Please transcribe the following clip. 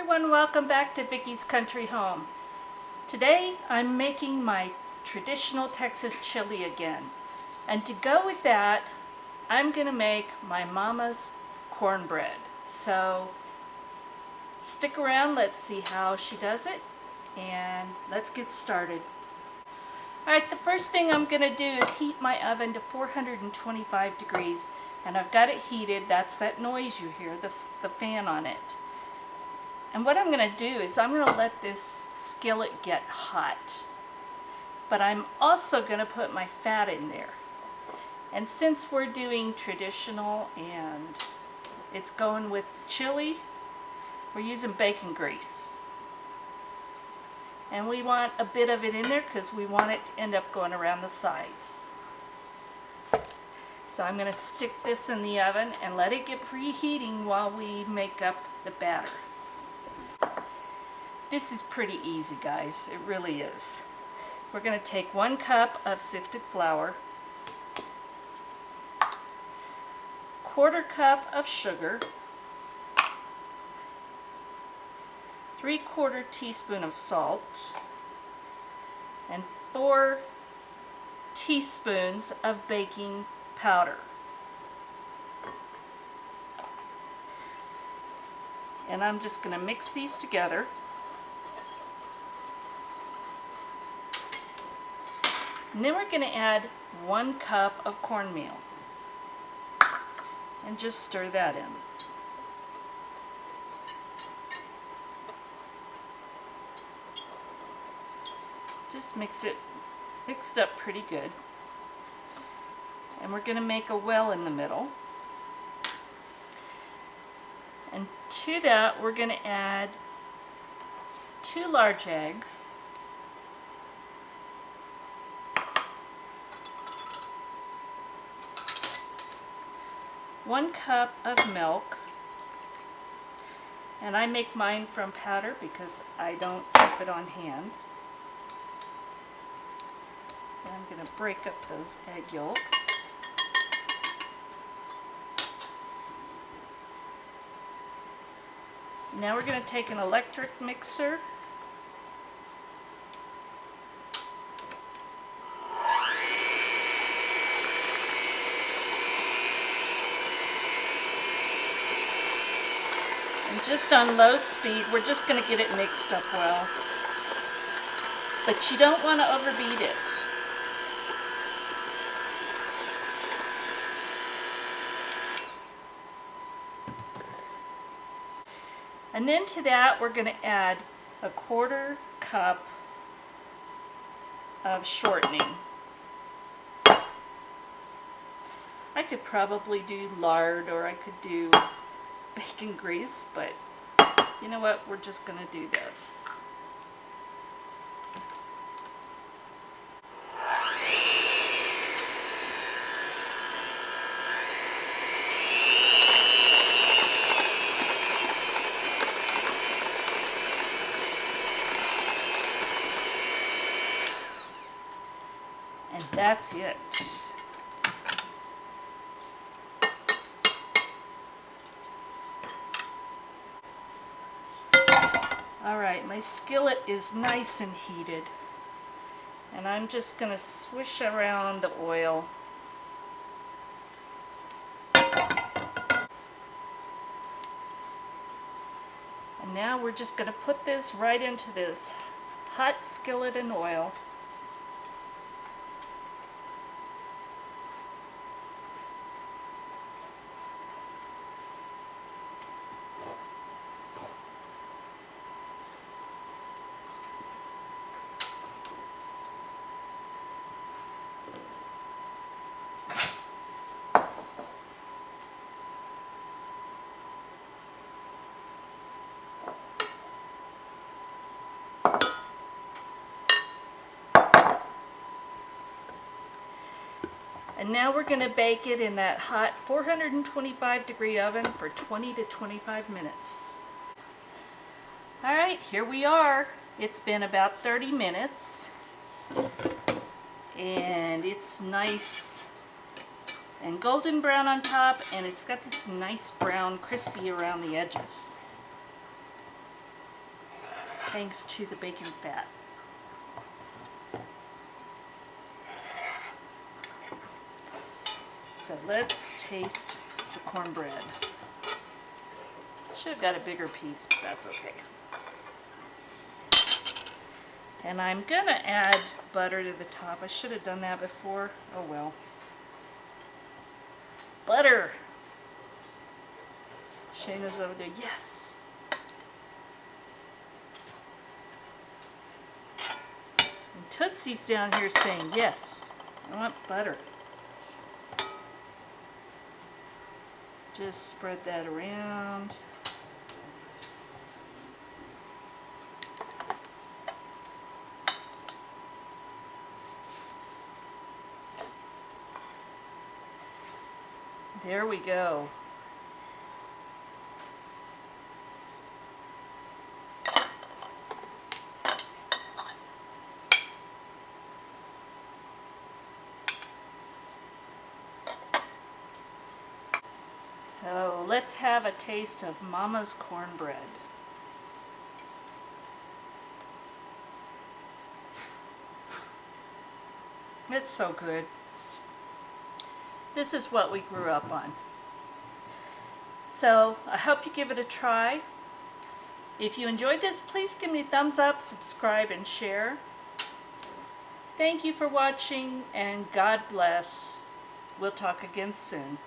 everyone, welcome back to Vickie's Country Home. Today I'm making my traditional Texas chili again. And to go with that, I'm going to make my mama's cornbread. So stick around, let's see how she does it, and let's get started. Alright, the first thing I'm going to do is heat my oven to 425 degrees. And I've got it heated. That's that noise you hear, the fan on it. And what I'm going to do is I'm going to let this skillet get hot. But I'm also going to put my fat in there. And since we're doing traditional and it's going with chili, we're using bacon grease. And we want a bit of it in there because we want it to end up going around the sides. So I'm going to stick this in the oven and let it get preheating while we make up the batter. This is pretty easy, guys. It really is. We're going to take 1 cup of sifted flour, 1/4 cup of sugar, 3/4 teaspoon of salt, and 4 teaspoons of baking powder. And I'm just going to mix these together. And then we're going to add 1 cup of cornmeal and just stir that in. Just mix it mixed up pretty good. And we're going to make a well in the middle. And to that we're going to add 2 large eggs, 1 cup of milk, and I make mine from powder because I don't keep it on hand. And I'm going to break up those egg yolks. Now we're going to take an electric mixer and just on low speed, we're just going to get it mixed up well. But you don't want to overbeat it. And then to that we're going to add 1/4 cup of shortening. I could probably do lard or I could do bacon grease, but you know what, we're just going to do this. And that's it. Alright, my skillet is nice and heated. And I'm just going to swish around the oil. And now we're just going to put this right into this hot skillet and oil. And now we're going to bake it in that hot 425 degree oven for 20 to 25 minutes. Alright, here we are. It's been about 30 minutes. And it's nice and golden brown on top, and it's got this nice brown crispy around the edges. thanks to the baking fat. So let's taste the cornbread. Should have got a bigger piece, but that's okay. And I'm gonna add butter to the top. I should have done that before. Oh well. Butter. Shayna's over there. Yes. And Tootsie's down here saying yes. I want butter. Just spread that around. There we go. So let's have a taste of Mama's cornbread. It's so good. This is what we grew up on. So I hope you give it a try. If you enjoyed this, please give me a thumbs up, subscribe, and share. Thank you for watching, and God bless. We'll talk again soon.